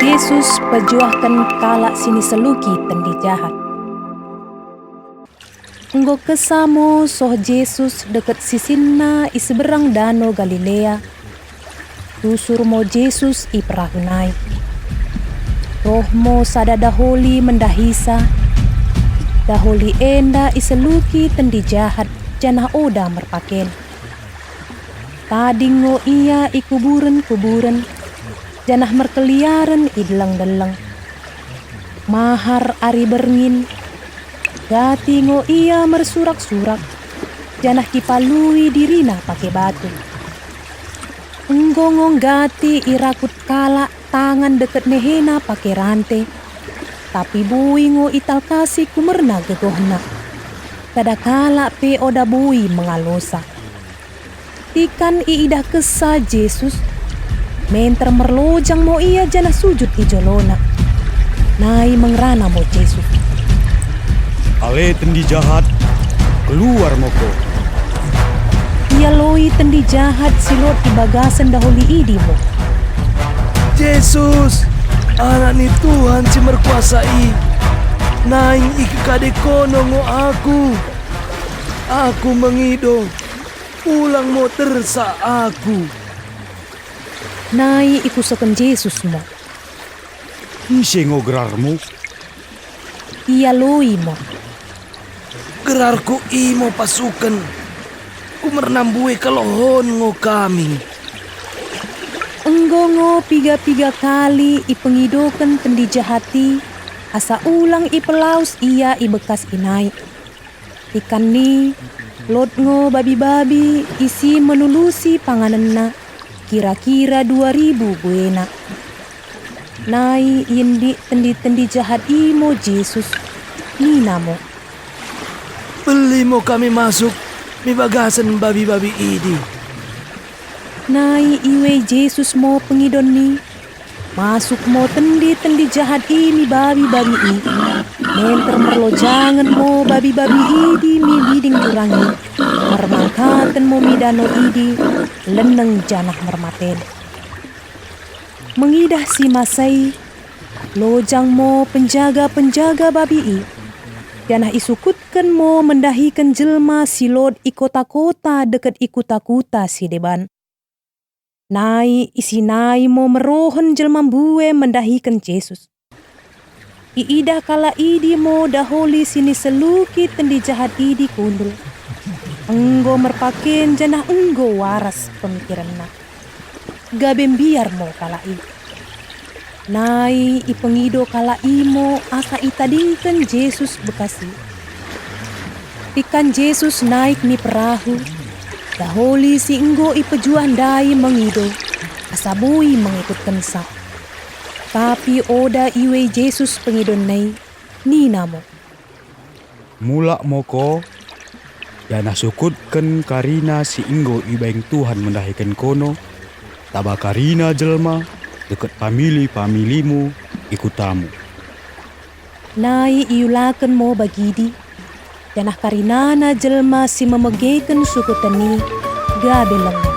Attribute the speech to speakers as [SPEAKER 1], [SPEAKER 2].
[SPEAKER 1] Yesus pejuahkan kalak sini seluki tendi jahat. Enggo kesamo soh Yesus deket sisinna iseberang danau Galilea. Tusur mo Yesus i perahu naik. Rohmo sada daholi mendahisa. Daholi enda iseluki tendi jahat janah oda merpaken. Tadingo ia i kuburen-kuburen. Janah merkeliaran i deleng-deleng. Mahar ari berngin. Gatingo ia mersurak-surak. Janah kipalui dirina pake batu. Enggongong gati irakut kalak tangan deket nehena pake rantai. Tapi buingo ital kasih kumerna gegohna. Kada kalak pe oda bui mengalosa. Ikan iidah kesa Yesus. Menter merlojang mo ia janah sujud i jolona. Nai mengrana mo Yesus.
[SPEAKER 2] Ale tendi jahat, keluar moko.
[SPEAKER 1] Ia loi tendi jahat silot di bagasan daholi idi mo.
[SPEAKER 3] Yesus, anak ni Tuhan si merkuasai. Naing ikade kono ngo aku. Aku mengido. Pulang mo tersa aku.
[SPEAKER 1] Nai ikusokan Yesus mo.
[SPEAKER 2] Ise ngograrmu.
[SPEAKER 1] Ia loi mo.
[SPEAKER 3] Gerarku imo pasukan. Ku mernambui kalohon ngo kami.
[SPEAKER 1] Enggongo piga-piga kali ipengidokan tendi jahati. Asa ulang ipelaus ia ibekas inai. Ikan ni lotngo babi-babi isi menulusi panganenna kira-kira 2000 buena. Nai indi tendi-tendi jahat imo Yesus ninamo.
[SPEAKER 3] Beli mo kami masuk mi bagasan babi-babi ini.
[SPEAKER 1] Nai iwe Yesus mo pengidon ni. Masuk mo tendi-tendi jahat ini babi-babi i. Menter merlojangan mo babi-babi idi mi biding kurangi. Mermangkatan mo mi danau idi. Leneng janah mermaten. Mengidah si masai. Lojang mo penjaga-penjaga babi i. Janah isukutkan mo mendahikan jelma silot i kota-kota deket i kuta-kuta si deban. Nai isi nai mo merohon jelma bue mendahikan Yesus. Iidah kala idi mo daholi sini seluki tendi jahat idi kundul. Enggo merpaken janah enggo waras pemikiranna. Gabem biar mo kala i. Nai ipengido kala imo asa itadingkan Yesus bekasi. Ikan Yesus naik ni perahu. Daholi si enggo ipejuan dai mengido. Asa bui mengikutkan sa. Tapi oda iwe Yesus pengidon nai ninamo.
[SPEAKER 2] Mulak moko. Janah sukutkan karina si inggo ibaing Tuhan mendahikan kono. Taba karina jelma deket pamili-pamilimu ikutamu.
[SPEAKER 1] Nai iulakan mo bagidi. Janah karinana jelma si memegekan suku tani gabeleng.